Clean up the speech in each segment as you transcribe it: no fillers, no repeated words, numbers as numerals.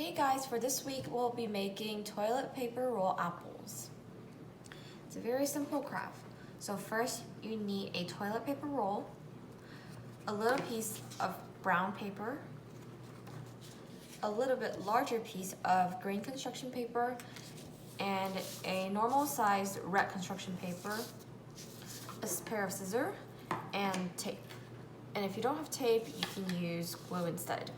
Hey guys, for this week we'll be making toilet paper roll apples. It's a very simple craft. So first you need a toilet paper roll, a little piece of brown paper, a little bit larger piece of green construction paper, and a normal sized red construction paper, a pair of scissors, and tape. And if you don't have tape, you can use glue instead.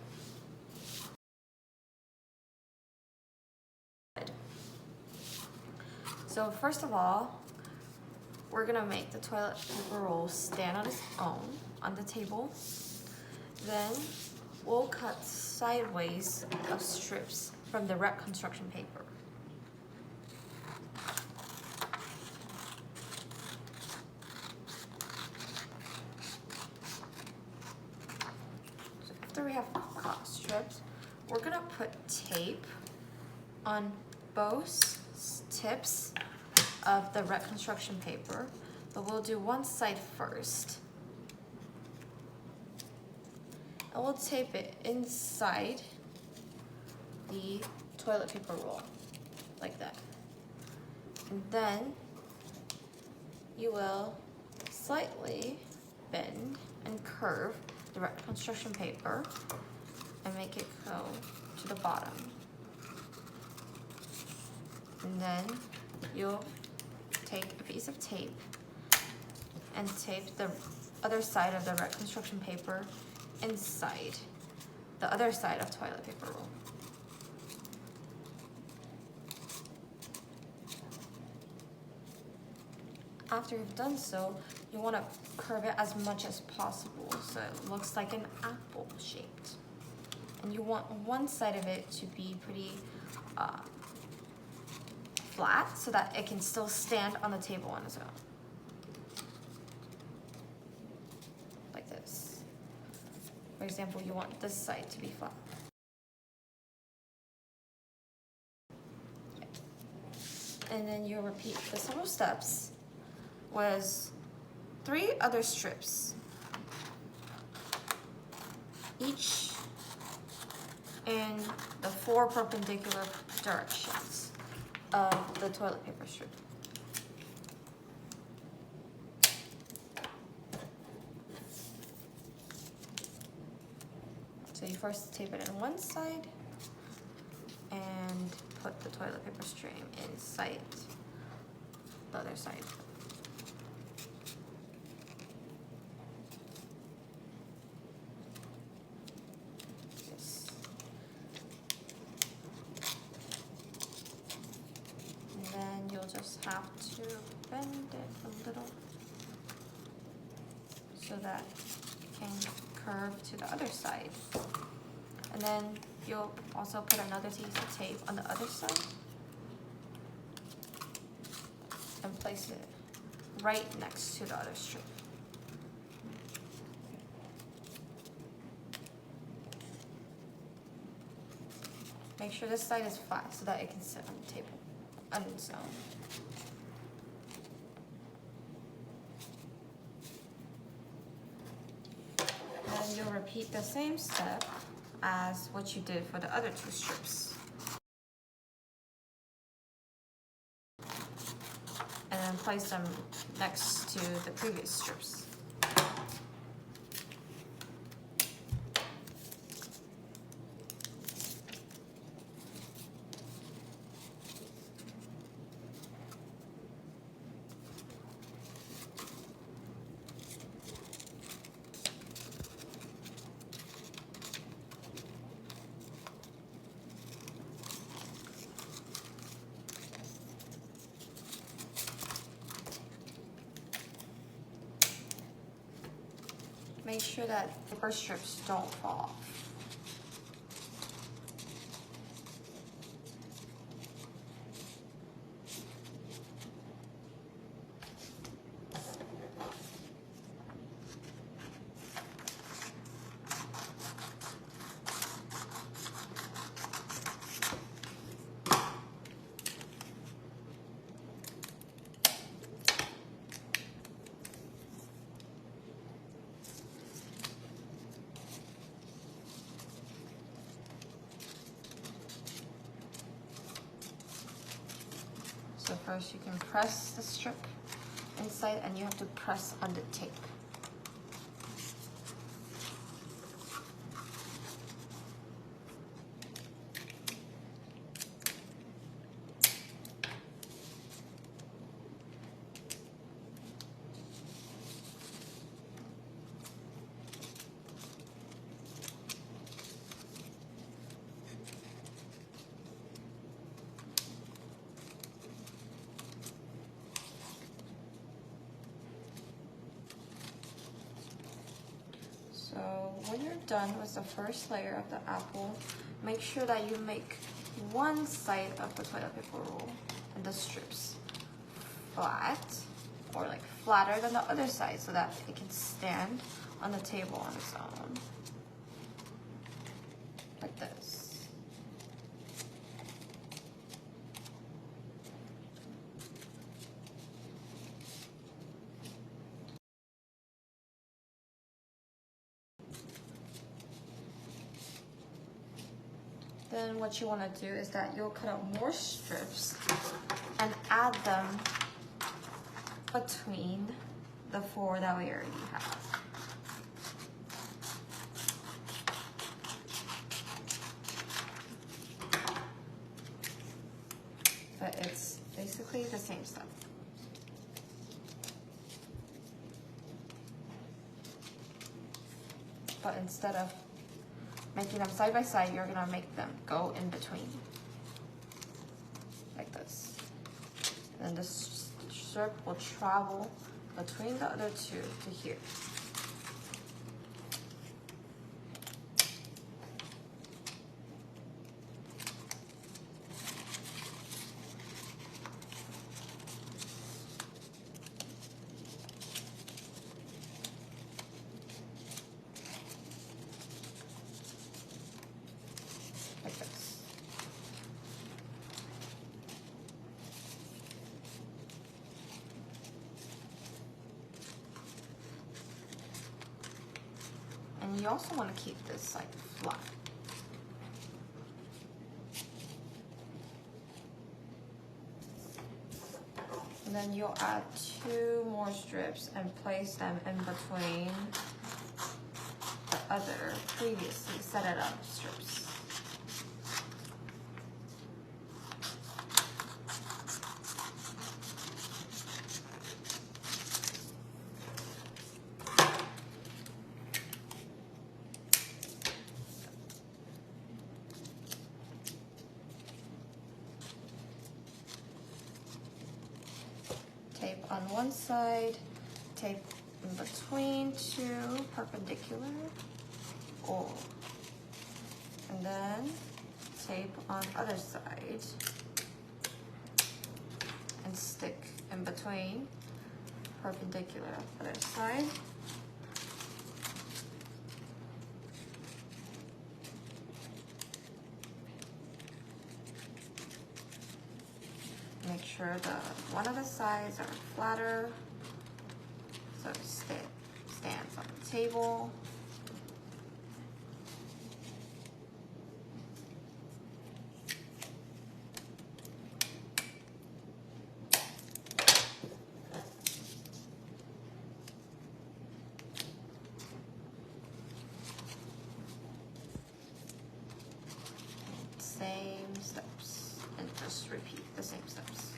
So first of all, we're gonna make the toilet paper roll stand on its own on the table. Then we'll cut sideways of strips from the red construction paper. So after we have cut strips, we're gonna put tape on both tips of the red construction paper, but we'll do one side first. And we'll tape it inside the toilet paper roll, like that. And then you will slightly bend and curve the red construction paper and make it go to the bottom. And then you'll take a piece of tape and tape the other side of the red construction paper inside the other side of toilet paper roll. After you've done so, you want to curve it as much as possible so it looks like an apple shaped. And you want one side of it to be pretty flat so that it can still stand on the table on its own. Like this. For example, you want this side to be flat. Okay. And then you repeat the several steps with 3 other strips, each in the 4 perpendicular directions of the toilet paper strip. So you first tape it on one side and put the toilet paper stream inside the other side. Just have to bend it a little so that it can curve to the other side. And then you'll also put another piece of tape on the other side and place it right next to the other strip. Make sure this side is flat so that it can sit on the table on its own. And you'll repeat the same step as what you did for the other 2 strips. And then place them next to the previous strips. Make sure that the paper strips don't fall off. first you can press the strip inside and you have to press on the tape. So when you're done with the first layer of the apple, make sure that you make one side of the toilet paper roll and the strips flat, or like flatter than the other side, so that it can stand on the table on its own, like this. Then what you want to do is that you'll cut out more strips and add them between the 4 that we already have. But it's basically the same stuff. But instead of making them side by side, you're gonna make them go in between, like this. And then the strip will travel between the other two to here. Like this. And you also want to keep this side flat. And then you'll add 2 more strips and place them in between the other previously set it up strips. Tape on one side, tape in between 2 perpendicular, and then tape on other side and stick in between perpendicular other side. Make sure one of the sides are flatter, so it stands on the table. Same steps, and just repeat the same steps.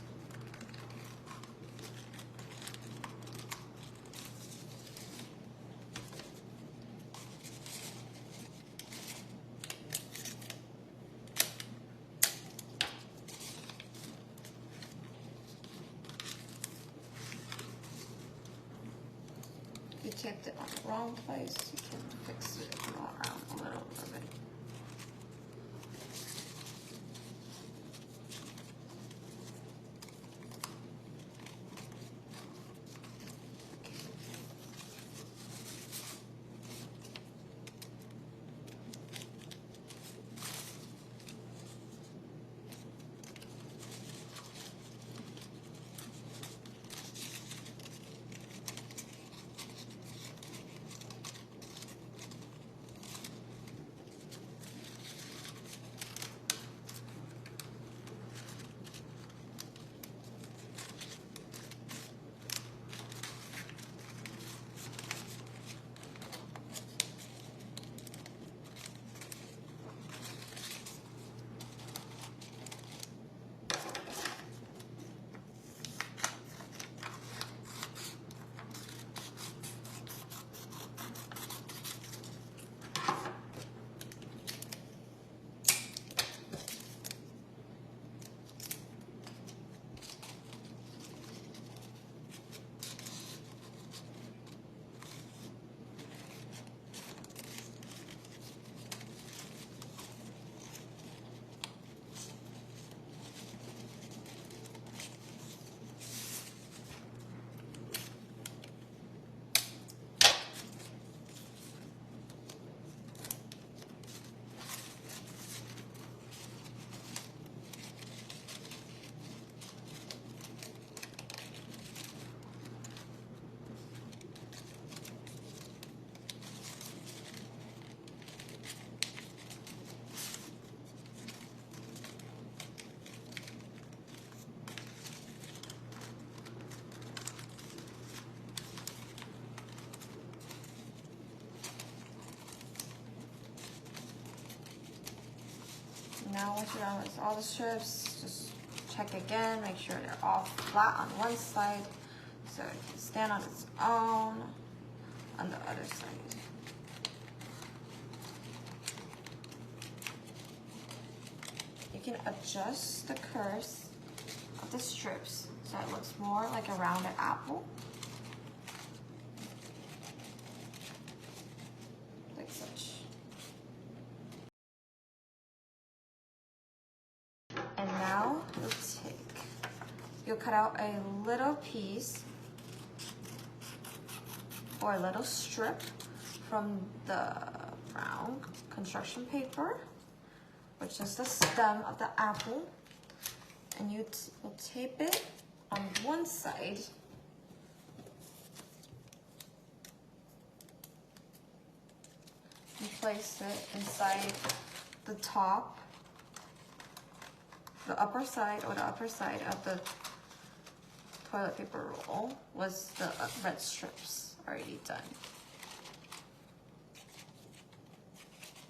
If you taped it on the wrong place, you can fix it around a little bit. Now once you're done with all the strips, just check again, make sure they're all flat on one side so it can stand on its own on the other side. You can adjust the curves of the strips so it looks more like a rounded apple. Like such. And now you'll cut out a little piece or a little strip from the brown construction paper, which is the stem of the apple, and you will tape it on one side. You place it inside the top, the upper side of the toilet paper roll was the red strips already done.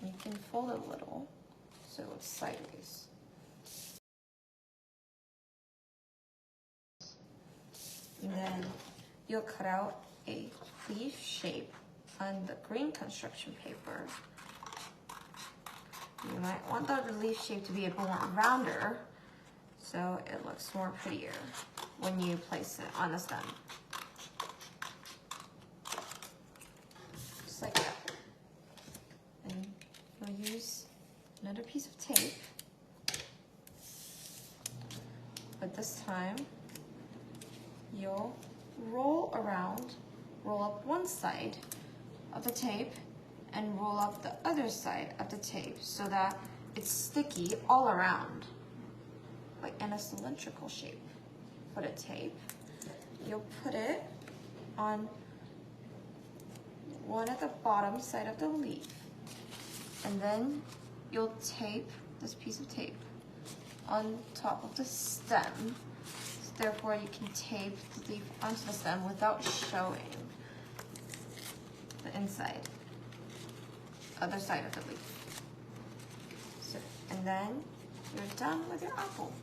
You can fold it a little so it looks sideways. And then you'll cut out a leaf shape on the green construction paper. You might want the leaf shape to be a bit more rounder so it looks more prettier when you place it on the stem. Just like that. And you'll use another piece of tape, but this time you'll roll up one side of the tape and roll up the other side of the tape so that it's sticky all around, like in a cylindrical shape for the tape. You'll put it on one at the bottom side of the leaf, and then you'll tape this piece of tape on top of the stem. Therefore, you can tape the leaf onto the stem without showing the inside, other side of the leaf. So, and then you're done with your apple.